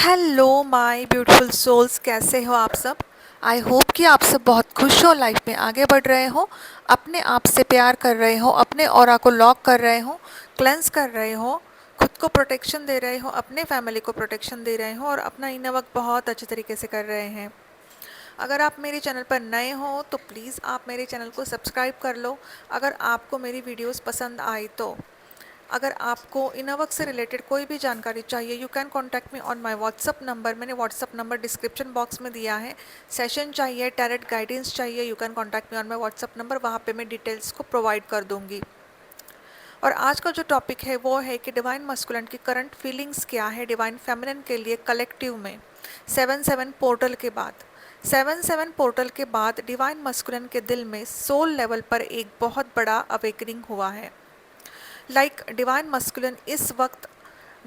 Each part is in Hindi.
हेलो माय ब्यूटीफुल सोल्स, कैसे हो आप सब। आई होप कि आप सब बहुत खुश हो, लाइफ में आगे बढ़ रहे हो, अपने आप से प्यार कर रहे हो, अपने ऑरा को लॉक कर रहे हो, क्लेंस कर रहे हो, खुद को प्रोटेक्शन दे रहे हो, अपने फैमिली को प्रोटेक्शन दे रहे हो और अपना इनर वर्क बहुत अच्छे तरीके से कर रहे हैं। अगर आप मेरे चैनल पर नए हो तो प्लीज़ आप मेरे चैनल को सब्सक्राइब कर लो। अगर आपको मेरी वीडियोस पसंद आई तो अगर आपको इनर वर्क से रिलेटेड कोई भी जानकारी चाहिए, you can contact me on my WhatsApp number. मैंने व्हाट्सअप नंबर डिस्क्रिप्शन बॉक्स में दिया है। सेशन चाहिए, टैरेट गाइडेंस चाहिए, you can contact me on my WhatsApp number. वहाँ पे मैं डिटेल्स को प्रोवाइड कर दूँगी। और आज का जो टॉपिक है वो है कि डिवाइन मस्कुलिन की करंट फीलिंग्स क्या है डिवाइन फेमिनिन के लिए कलेक्टिव में 7-7 पोर्टल के बाद। 7-7 पोर्टल के बाद डिवाइन मस्कुलिन के दिल में सोल लेवल पर एक बहुत बड़ा अवेकनिंग हुआ है। लाइक डिवाइन मस्कुलिन इस वक्त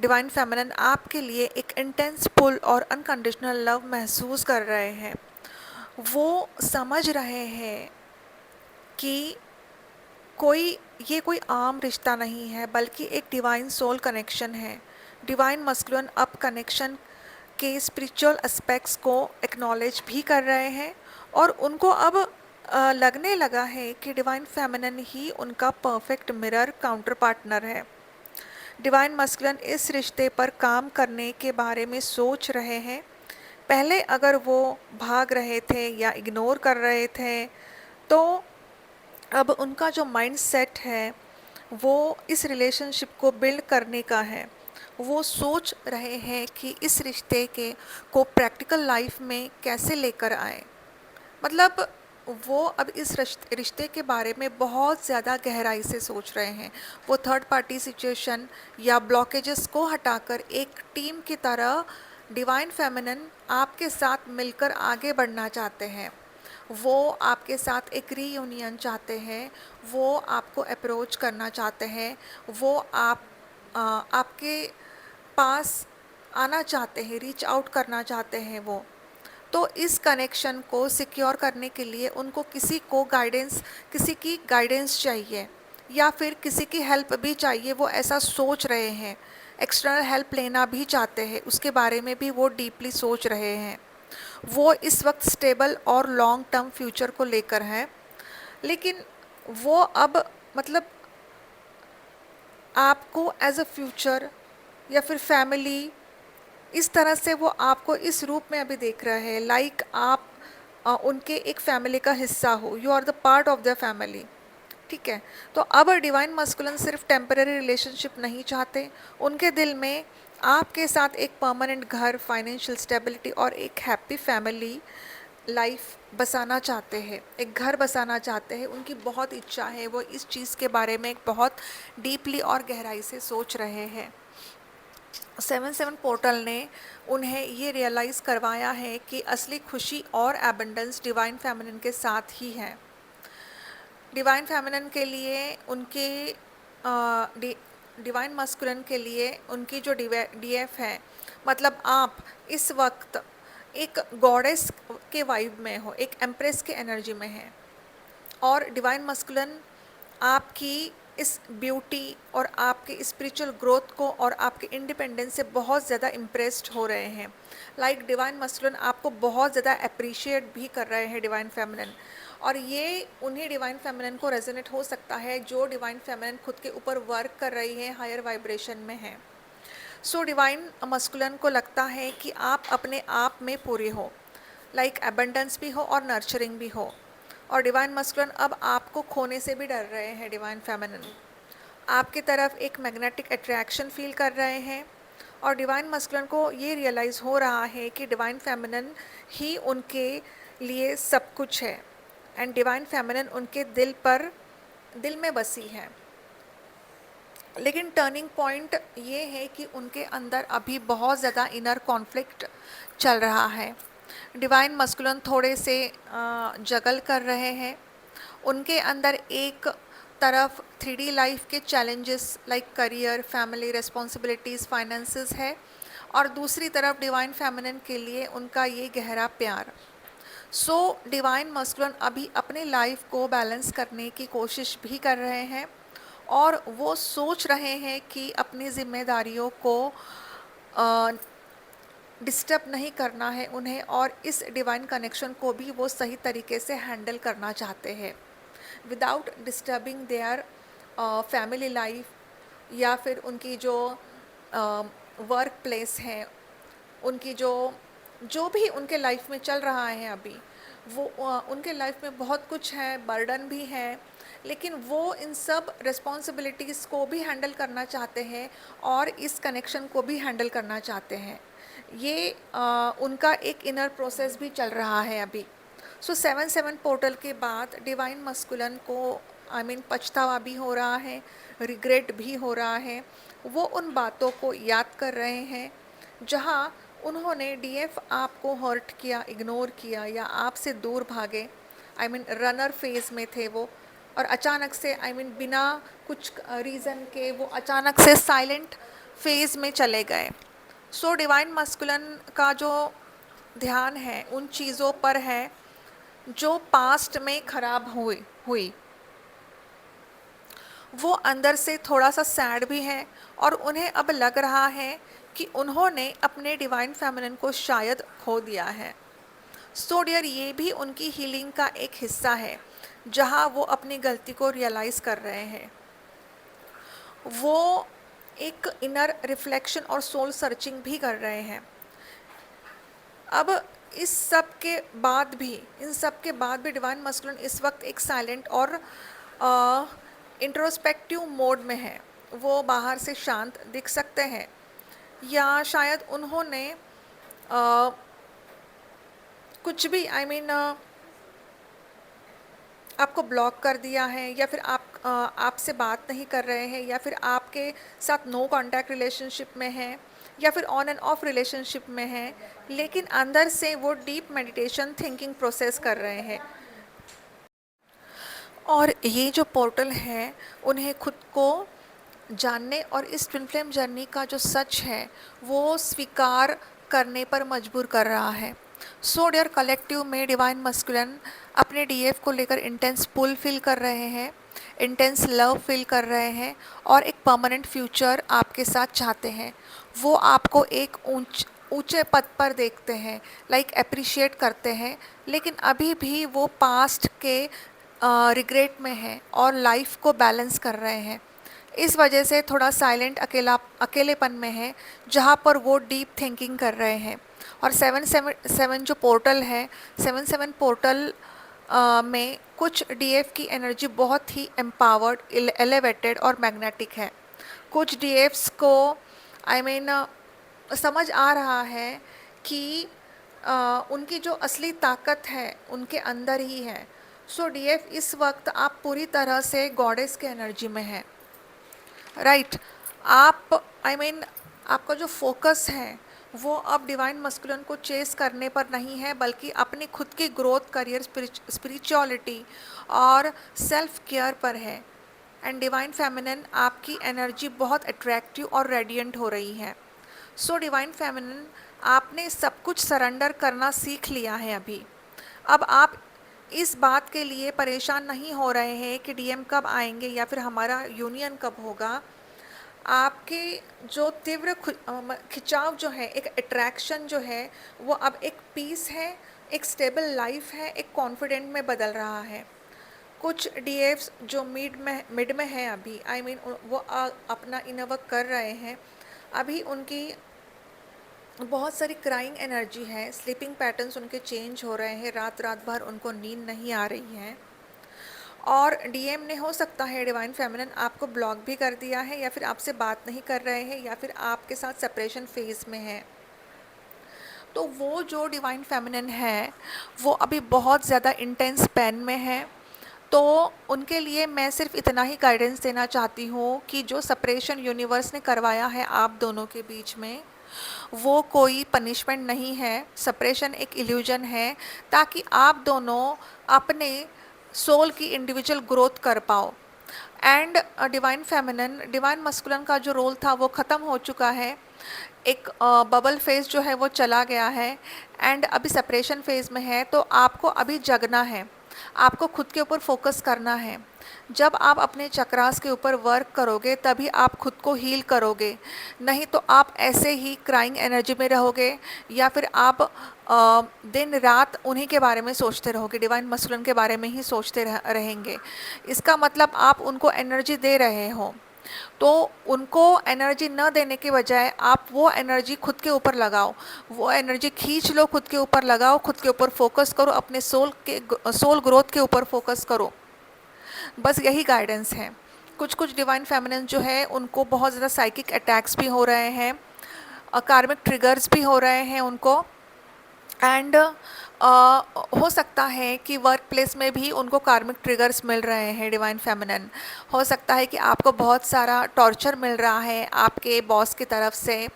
डिवाइन फेमिनिन आपके लिए एक इंटेंस पुल और अनकंडीशनल लव महसूस कर रहे हैं। वो समझ रहे हैं कि कोई आम रिश्ता नहीं है, बल्कि एक डिवाइन सोल कनेक्शन है। डिवाइन मस्कुलिन अब कनेक्शन के स्पिरिचुअल एस्पेक्ट्स को एक्नॉलेज भी कर रहे हैं और उनको अब लगने लगा है कि डिवाइन फेमिनिन ही उनका परफेक्ट मिरर काउंटर पार्टनर है। डिवाइन मस्कुलिन इस रिश्ते पर काम करने के बारे में सोच रहे हैं। पहले अगर वो भाग रहे थे या इग्नोर कर रहे थे, तो अब उनका जो माइंड सेट है वो इस रिलेशनशिप को बिल्ड करने का है। वो सोच रहे हैं कि इस रिश्ते के को प्रैक्टिकल लाइफ में कैसे लेकर आए। मतलब वो अब इस रिश्ते के बारे में बहुत ज़्यादा गहराई से सोच रहे हैं। वो थर्ड पार्टी सिचुएशन या ब्लॉकेजेस को हटाकर एक टीम की तरह डिवाइन फेमिनिन आपके साथ मिलकर आगे बढ़ना चाहते हैं। वो आपके साथ एक रीयूनियन चाहते हैं, वो आपको अप्रोच करना चाहते हैं, वो आपके पास आना चाहते हैं, रीच आउट करना चाहते हैं वो। तो इस कनेक्शन को सिक्योर करने के लिए उनको किसी की गाइडेंस चाहिए या फिर किसी की हेल्प भी चाहिए। वो ऐसा सोच रहे हैं, एक्सटर्नल हेल्प लेना भी चाहते हैं, उसके बारे में भी वो डीपली सोच रहे हैं। वो इस वक्त स्टेबल और लॉन्ग टर्म फ्यूचर को लेकर है, लेकिन वो अब मतलब आपको एज अ फ्यूचर या फिर फैमिली, इस तरह से वो आपको इस रूप में अभी देख रहा है। लाइक आप उनके एक फैमिली का हिस्सा हो, you are the part of the family. ठीक है। तो अब डिवाइन मस्कुलिन सिर्फ टेम्पररी रिलेशनशिप नहीं चाहते, उनके दिल में आपके साथ एक परमानेंट घर, फाइनेंशियल स्टेबिलिटी और एक हैप्पी फैमिली लाइफ बसाना चाहते हैं, एक घर बसाना चाहते हैं। उनकी बहुत इच्छा है, वो इस चीज़ के बारे में बहुत डीपली और गहराई से सोच रहे हैं। 7-7 पोर्टल ने उन्हें ये रियलाइज़ करवाया है कि असली खुशी और एबंडेंस डिवाइन फेमिनिन के साथ ही है। डिवाइन फेमिनिन के लिए उनके डिवाइन मस्कुलिन के लिए उनकी जो डीएफ है, मतलब आप इस वक्त एक गॉडेस के वाइब में हो, एक एम्प्रेस के एनर्जी में है और डिवाइन मस्कुलिन आपकी इस ब्यूटी और आपके स्पिरिचुअल ग्रोथ को और आपके इंडिपेंडेंस से बहुत ज़्यादा इम्प्रेस्ड हो रहे हैं। लाइक डिवाइन मस्कुलिन आपको बहुत ज़्यादा अप्रिशिएट भी कर रहे हैं डिवाइन फेमिनिन, और ये उन्हीं डिवाइन फेमिनिन को रेजोनेट हो सकता है जो डिवाइन फेमिनिन खुद के ऊपर वर्क कर रही है, हायर वाइब्रेशन में है। सो डिवाइन मस्कुलिन को लगता है कि आप अपने आप में पूरे हो, लाइक एबंडेंस भी हो और नर्चरिंग भी हो। और डिवाइन मस्कुलिन अब आपको खोने से भी डर रहे हैं। डिवाइन फेमिनिन आपकी तरफ एक मैग्नेटिक अट्रैक्शन फील कर रहे हैं और डिवाइन मस्कुलिन को ये रियलाइज़ हो रहा है कि डिवाइन फेमिनिन ही उनके लिए सब कुछ है एंड डिवाइन फेमिनिन उनके दिल में बसी है। लेकिन टर्निंग पॉइंट ये है कि उनके अंदर अभी बहुत ज़्यादा इनर कॉन्फ्लिक्ट चल रहा है। डिवाइन मस्कुलिन थोड़े से जगल कर रहे हैं। उनके अंदर एक तरफ 3D लाइफ के challenges like career, family responsibilities, finances है, और दूसरी तरफ डिवाइन फेमिनिन के लिए उनका ये गहरा प्यार। सो डिवाइन मस्कुलिन अभी अपने लाइफ को बैलेंस करने की कोशिश भी कर रहे हैं और वो सोच रहे हैं कि अपनी जिम्मेदारियों को डिस्टर्ब नहीं करना है उन्हें, और इस डिवाइन कनेक्शन को भी वो सही तरीके से हैंडल करना चाहते हैं without disturbing their family life, या फिर उनकी जो वर्क प्लेस है, उनकी जो जो भी उनके लाइफ में चल रहा है अभी, वो उनके लाइफ में बहुत कुछ है, बर्डन भी है, लेकिन वो इन सब रिस्पॉन्सिबिलिटीज़ को भी हैंडल करना चाहते हैं और इस कनेक्शन को भी हैंडल करना चाहते हैं। ये उनका एक इनर प्रोसेस भी चल रहा है अभी। सो 7-7 पोर्टल के बाद डिवाइन मस्कुलन को पछतावा भी हो रहा है, रिग्रेट भी हो रहा है। वो उन बातों को याद कर रहे हैं जहाँ उन्होंने डीएफ आपको हर्ट किया, इग्नोर किया या आपसे दूर भागे। रनर फेज में थे वो, और अचानक से बिना कुछ रीज़न के वो अचानक से साइलेंट फेज में चले गए। सो डिवाइन मस्कुलन का जो ध्यान है उन चीज़ों पर है जो पास्ट में खराब हुई। वो अंदर से थोड़ा सा सैड भी है, और उन्हें अब लग रहा है कि उन्होंने अपने डिवाइन फेमिनिन को शायद खो दिया है। सो डियर, ये भी उनकी हीलिंग का एक हिस्सा है जहाँ वो अपनी गलती को रियलाइज़ कर रहे हैं। वो एक इनर रिफ्लेक्शन और सोल सर्चिंग भी कर रहे हैं। अब इस सब के बाद भी इन सब के बाद भी डिवाइन मस्कुलिन इस वक्त एक साइलेंट और इंट्रोस्पेक्टिव मोड में है। वो बाहर से शांत दिख सकते हैं, या शायद उन्होंने कुछ भी आपको ब्लॉक कर दिया है, या फिर आपसे बात नहीं कर रहे हैं, या फिर आपके साथ नो कांटेक्ट रिलेशनशिप में है, या फिर ऑन एंड ऑफ रिलेशनशिप में है, लेकिन अंदर से वो डीप मेडिटेशन थिंकिंग प्रोसेस कर रहे हैं। और ये जो पोर्टल है उन्हें खुद को जानने और इस ट्विन फ्लेम जर्नी का जो सच है वो स्वीकार करने पर मजबूर कर रहा है। सो डियर, कलेक्टिव में डिवाइन मस्कुलिन अपने डीएफ को लेकर इंटेंस पुल फील कर रहे हैं, इंटेंस लव फील कर रहे हैं, और एक परमानेंट फ्यूचर आपके साथ चाहते हैं। वो आपको एक ऊंचे पद पर देखते हैं, लाइक अप्रिशिएट करते हैं, लेकिन अभी भी वो पास्ट के रिग्रेट में है और लाइफ को बैलेंस कर रहे हैं। इस वजह से थोड़ा साइलेंट अकेलेपन में है, जहाँ पर वो डीप थिंकिंग कर रहे हैं। और 7-7 जो पोर्टल है, 7-7 पोर्टल में कुछ डीएफ की एनर्जी बहुत ही एम्पावर्ड, एलिवेटेड और मैग्नेटिक है। कुछ डीएफ्स को समझ आ रहा है कि उनकी जो असली ताकत है उनके अंदर ही है। सो डीएफ, इस वक्त आप पूरी तरह से गॉडेस के एनर्जी में हैं, राइट। आप आपका जो फोकस है वो अब डिवाइन मस्कुलिन को चेस करने पर नहीं है, बल्कि अपनी खुद की ग्रोथ, करियर, स्पिरिचुअलिटी और सेल्फ केयर पर है। एंड डिवाइन फेमिनिन आपकी एनर्जी बहुत अट्रैक्टिव और रेडिएंट हो रही है। सो डिवाइन फेमिनिन, आपने सब कुछ सरेंडर करना सीख लिया है अभी। अब आप इस बात के लिए परेशान नहीं हो रहे हैं कि डीएम कब आएंगे या फिर हमारा यूनियन कब होगा। आपके जो तीव्र खिंचाव जो है, एक अट्रैक्शन जो है, वो अब एक पीस है, एक स्टेबल लाइफ है, एक कॉन्फिडेंट में बदल रहा है। कुछ डीएफ्स जो मिड में है अभी, वो अपना इनर वर्क कर रहे हैं। अभी उनकी बहुत सारी क्राइंग एनर्जी है, स्लीपिंग पैटर्न्स उनके चेंज हो रहे हैं, रात रात भर उनको नींद नहीं आ रही है। और डीएम ने हो सकता है डिवाइन फेमिनिन आपको ब्लॉक भी कर दिया है, या फिर आपसे बात नहीं कर रहे हैं, या फिर आपके साथ सेपरेशन फेज में है। तो वो जो डिवाइन फेमिनिन है वो अभी बहुत ज़्यादा इंटेंस पेन में है। तो उनके लिए मैं सिर्फ इतना ही गाइडेंस देना चाहती हूँ कि जो सेपरेशन यूनिवर्स ने करवाया है आप दोनों के बीच में, वो कोई पनिशमेंट नहीं है। सेपरेशन एक इल्यूजन है, ताकि आप दोनों अपने सोल की इंडिविजुअल ग्रोथ कर पाओ। And divine feminine, divine masculine का जो रोल था वो ख़त्म हो चुका है। एक बबल फेज जो है वो चला गया है, एंड अभी सेपरेशन फेज में है। तो आपको अभी जगना है, आपको खुद के ऊपर फोकस करना है। जब आप अपने चक्रास के ऊपर वर्क करोगे तभी आप खुद को हील करोगे, नहीं तो आप ऐसे ही क्राइंग एनर्जी में रहोगे या फिर आप दिन रात उन्हीं के बारे में सोचते रहोगे, डिवाइन मस्कुलिन के बारे में ही सोचते रहेंगे। इसका मतलब आप उनको एनर्जी दे रहे हो, तो उनको एनर्जी न देने के बजाय आप वो एनर्जी खुद के ऊपर लगाओ, वो एनर्जी खींच लो, खुद के ऊपर लगाओ, खुद के ऊपर फोकस करो, अपने सोल ग्रोथ के ऊपर फोकस करो। बस यही गाइडेंस है। कुछ कुछ डिवाइन फेमिनिन जो है उनको बहुत ज़्यादा साइकिक अटैक्स भी हो रहे हैं, कार्मिक ट्रिगर्स भी हो रहे हैं उनको, एंड हो सकता है कि वर्क प्लेस में भी उनको कार्मिक ट्रिगर्स मिल रहे हैं डिवाइन फेमिनिन। हो सकता है कि आपको बहुत सारा टॉर्चर मिल रहा है आपके बॉस की तरफ से।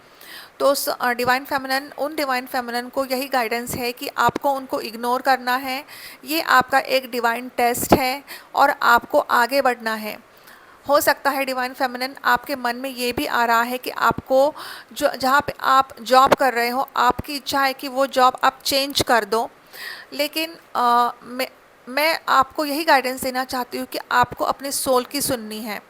तो डिवाइन फेमिनिन, उन डिवाइन फेमिनिन को यही गाइडेंस है कि आपको उनको इग्नोर करना है। ये आपका एक डिवाइन टेस्ट है और आपको आगे बढ़ना है। हो सकता है डिवाइन फेमिनिन आपके मन में ये भी आ रहा है कि आपको जो जहाँ पे आप जॉब कर रहे हो, आपकी इच्छा है कि वो जॉब आप चेंज कर दो, लेकिन मैं आपको यही गाइडेंस देना चाहती हूँ कि आपको अपने सोल की सुननी है,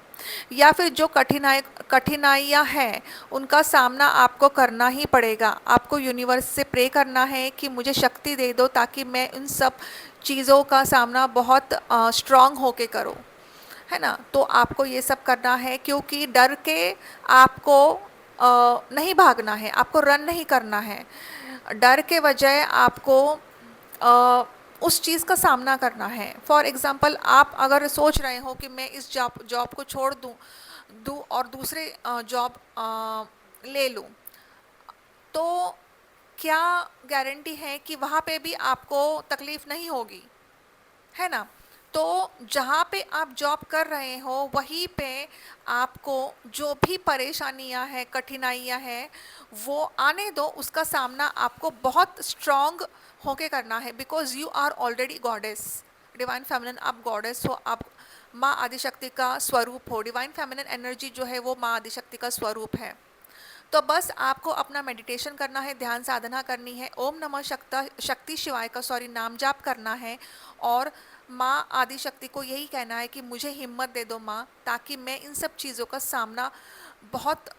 या फिर जो कठिनाइयाँ हैं उनका सामना आपको करना ही पड़ेगा। आपको यूनिवर्स से प्रे करना है कि मुझे शक्ति दे दो ताकि मैं उन सब चीज़ों का सामना बहुत स्ट्रांग होके करूँ, है ना। तो आपको ये सब करना है, क्योंकि डर के आपको नहीं भागना है, आपको रन नहीं करना है। डर के बजाय आपको उस चीज़ का सामना करना है। फॉर एग्ज़ाम्पल, आप अगर सोच रहे हो कि मैं इस जॉब जॉब को छोड़ दूँ दूँ और दूसरे जॉब ले लूँ, तो क्या गारंटी है कि वहाँ पे भी आपको तकलीफ़ नहीं होगी, है ना। तो जहाँ पे आप जॉब कर रहे हो वहीं पे आपको जो भी परेशानियाँ हैं, कठिनाइयाँ हैं, वो आने दो, उसका सामना आपको बहुत स्ट्रॉन्ग होके करना है, because you are already goddess. Divine feminine आप गॉडेस हो, आप माँ आदिशक्ति का स्वरूप हो। डिवाइन फेमिनिन एनर्जी जो है वो माँ आदिशक्ति का स्वरूप है। तो बस आपको अपना मेडिटेशन करना है, ध्यान साधना करनी है, ओम नमः शक्ति शिवाय का नाम जाप करना है, और माँ आदिशक्ति को यही कहना है कि मुझे हिम्मत दे दो माँ, ताकि मैं इन सब चीज़ों का सामना बहुत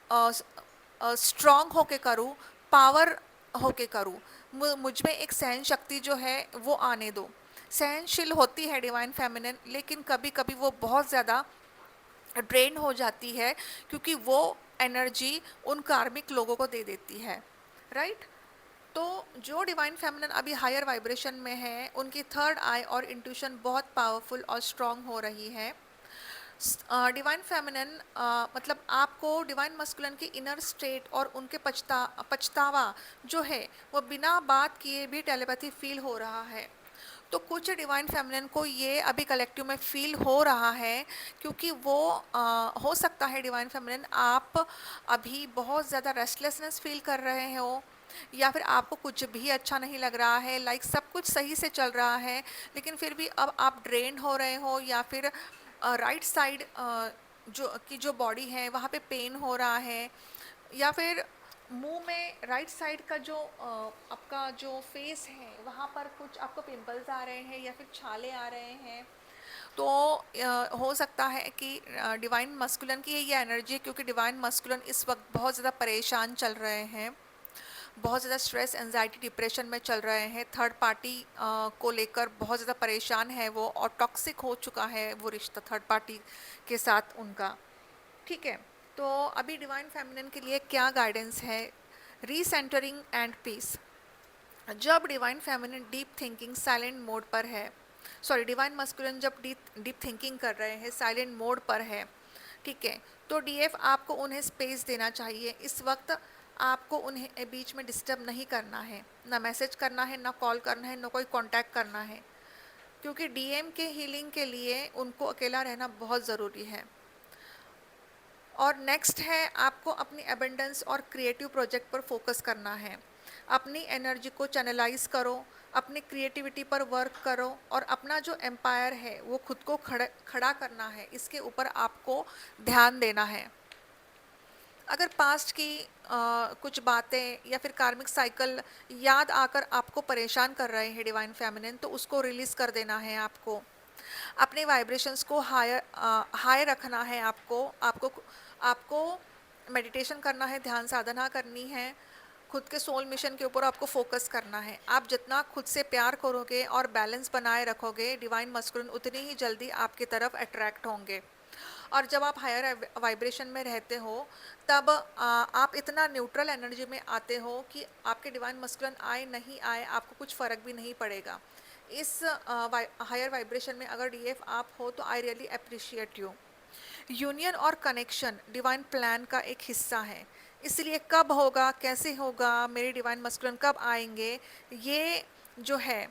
स्ट्रॉन्ग होके करूँ, पावर होके करूँ। मुझ में एक सहन शक्ति जो है वो आने दो। सहनशील होती है डिवाइन फेमिनिन, लेकिन कभी कभी वो बहुत ज़्यादा ड्रेन हो जाती है, क्योंकि वो एनर्जी उन कार्मिक लोगों को दे देती है, राइट। तो जो डिवाइन फेमिनिन अभी हायर वाइब्रेशन में है, उनकी थर्ड आई और इंट्यूशन बहुत पावरफुल और स्ट्रांग हो रही है। डिवाइन फेमिनिन मतलब आपको डिवाइन मस्कुलिन की इनर स्टेट और उनके पछतावा जो है वो बिना बात किए भी टेलीपैथी फील हो रहा है। तो कुछ डिवाइन फेमिनिन को ये अभी कलेक्टिव में फील हो रहा है, क्योंकि वो हो सकता है डिवाइन फेमिनिन आप अभी बहुत ज़्यादा रेस्टलेसनेस फील कर रहे हो, या फिर आपको कुछ भी अच्छा नहीं लग रहा है, लाइक सब कुछ सही से चल रहा है लेकिन फिर भी अब आप ड्रेन हो रहे हो, या फिर राइट साइड जो बॉडी है वहाँ पे पेन हो रहा है, या फिर मुंह में राइट साइड का जो आपका जो फेस है वहाँ पर कुछ आपको पिंपल्स आ रहे हैं या फिर छाले आ रहे हैं। तो हो सकता है कि डिवाइन मस्कुलिन की ये एनर्जी है, क्योंकि डिवाइन मस्कुलिन इस वक्त बहुत ज़्यादा परेशान चल रहे हैं, बहुत ज़्यादा स्ट्रेस, एंजाइटी, डिप्रेशन में चल रहे हैं। थर्ड पार्टी को लेकर बहुत ज़्यादा परेशान है वो, और टॉक्सिक हो चुका है वो रिश्ता थर्ड पार्टी के साथ उनका, ठीक है। तो अभी डिवाइन फेमिनिन के लिए क्या गाइडेंस है? रीसेंटरिंग एंड पीस। जब divine feminine deep thinking silent mode पर है, सॉरी डिवाइन मस्कुलिन जब डीप थिंकिंग कर रहे हैं, साइलेंट मोड पर है, ठीक है, तो डीएफ आपको उन्हें स्पेस देना चाहिए। इस वक्त आपको उन्हें बीच में डिस्टर्ब नहीं करना है, ना मैसेज करना है, ना कॉल करना है, ना कोई कांटेक्ट करना है, क्योंकि डीएम के हीलिंग के लिए उनको अकेला रहना बहुत ज़रूरी है। और नेक्स्ट है आपको अपनी एबंडेंस और क्रिएटिव प्रोजेक्ट पर फोकस करना है। अपनी एनर्जी को चैनलाइज करो, अपनी क्रिएटिविटी पर वर्क करो, और अपना जो एम्पायर है वो खुद को खड़ा करना है, इसके ऊपर आपको ध्यान देना है। अगर पास्ट की कुछ बातें या फिर कार्मिक साइकिल याद आकर आपको परेशान कर रहे हैं डिवाइन फेमिनिन, तो उसको रिलीज कर देना है आपको। अपने वाइब्रेशंस को हाई रखना है आपको। आपको मेडिटेशन करना है, ध्यान साधना करनी है, खुद के सोल मिशन के ऊपर आपको फोकस करना है। आप जितना खुद से प्यार करोगे और बैलेंस बनाए रखोगे, डिवाइन मस्कुलिन उतनी ही जल्दी आपकी तरफ अट्रैक्ट होंगे। और जब आप हायर वाइब्रेशन में रहते हो, तब आप इतना न्यूट्रल एनर्जी में आते हो कि आपके डिवाइन मस्कुलिन आए नहीं आए आपको कुछ फ़र्क भी नहीं पड़ेगा। इस हायर वाइब्रेशन में अगर डीएफ आप हो तो I really appreciate you. Union और कनेक्शन डिवाइन प्लान का एक हिस्सा है, इसलिए कब होगा, कैसे होगा, मेरे डिवाइन मस्कुलिन कब आएंगे, ये जो है,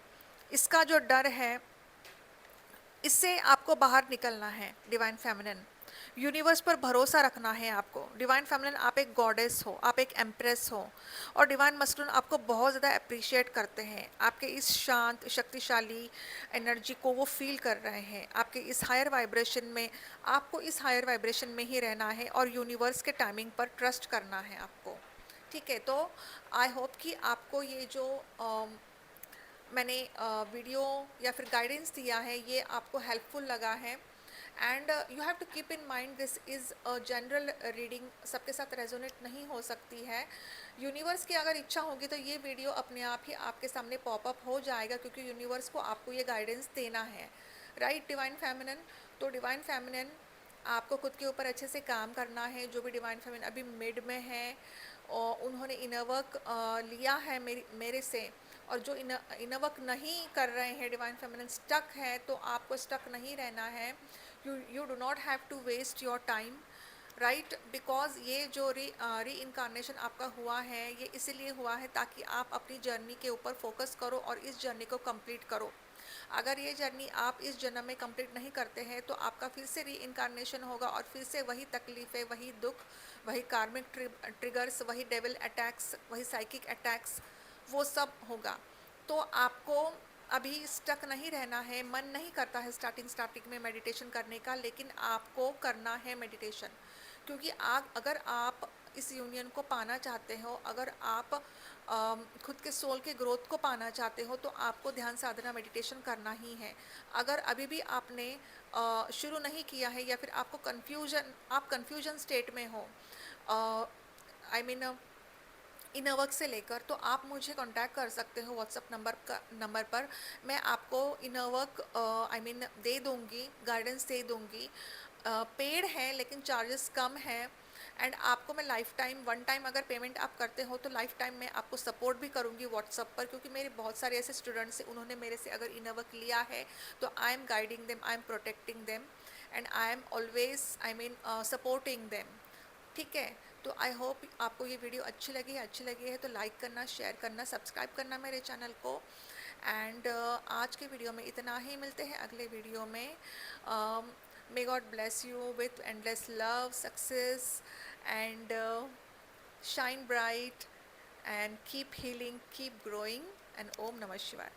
इसका जो डर है, इससे आपको बाहर निकलना है। डिवाइन फेमिनिन, यूनिवर्स पर भरोसा रखना है आपको। डिवाइन फेमिनिन, आप एक गॉडेस हो, आप एक एम्प्रेस हो, और डिवाइन मस्कुलिन आपको बहुत ज़्यादा अप्रिशिएट करते हैं। आपके इस शांत शक्तिशाली एनर्जी को वो फील कर रहे हैं। आपके इस हायर वाइब्रेशन में, आपको इस हायर वाइब्रेशन में ही रहना है और यूनिवर्स के टाइमिंग पर ट्रस्ट करना है आपको। ठीक है, तो आई होप कि आपको ये जो मैंने वीडियो या फिर गाइडेंस दिया है, ये आपको हेल्पफुल लगा है। And you have to keep in mind this is a general reading, सबके साथ रेजोनेट नहीं हो सकती है। यूनिवर्स की अगर इच्छा होगी तो ये वीडियो अपने आप ही आपके सामने पॉपअप हो जाएगा, क्योंकि यूनिवर्स को आपको ये गाइडेंस देना है। राइट डिवाइन फेमिनिन, तो डिवाइन फेमिनिन, आपको खुद के ऊपर अच्छे से काम करना है। जो भी डिवाइन फेमिनिन अभी मिड में है और उन्होंने इनर वर्क लिया है मेरे से, और जो इनर वर्क नहीं कर रहे हैं, डिवाइन फेमिनिन स्टक है, तो आपको स्टक नहीं रहना है। You do not have to waste your time, right, because ये जो री इनकारनेशन आपका हुआ है, ये इसीलिए हुआ है ताकि आप अपनी जर्नी के ऊपर फोकस करो और इस जर्नी को कंप्लीट करो। अगर ये जर्नी आप इस जन्म में कंप्लीट नहीं करते हैं, तो आपका फिर से री इनकारनेशन होगा और फिर से वही तकलीफ़ें, वही दुख, वही कार्मिक ट्रिगर्स, वही डेविल अटैक्स, वही साइकिक अटैक्स, वो सब होगा। तो आपको अभी स्टक नहीं रहना है। मन नहीं करता है स्टार्टिंग में मेडिटेशन करने का, लेकिन आपको करना है मेडिटेशन, क्योंकि आप, अगर आप इस यूनियन को पाना चाहते हो, अगर आप खुद के सोल के ग्रोथ को पाना चाहते हो, तो आपको ध्यान साधना मेडिटेशन करना ही है। अगर अभी भी आपने शुरू नहीं किया है, या फिर आपको आप कन्फ्यूजन स्टेट में हो, आई मीन इनर वर्क से लेकर, तो आप मुझे कांटेक्ट कर सकते हो व्हाट्सअप नंबर पर। मैं आपको इनर वर्क दे दूंगी, गाइडेंस दे दूंगी। पेड है लेकिन चार्जेस कम है। एंड आपको मैं लाइफ टाइम, वन टाइम अगर पेमेंट आप करते हो तो लाइफ टाइम मैं आपको सपोर्ट भी करूंगी व्हाट्सअप पर, क्योंकि मेरे बहुत सारे ऐसे स्टूडेंट्स हैं, उन्होंने मेरे से अगर इनर वर्क लिया है, तो I am guiding them, I am protecting them, and I am always supporting them. ठीक है, तो आई होप आपको ये वीडियो अच्छी लगी है तो लाइक करना, शेयर करना, सब्सक्राइब करना मेरे चैनल को। एंड आज के वीडियो में इतना ही, मिलते हैं अगले वीडियो में। May God bless you with endless love, success, and shine bright, and keep healing, keep growing, and ओम नमः शिवाय।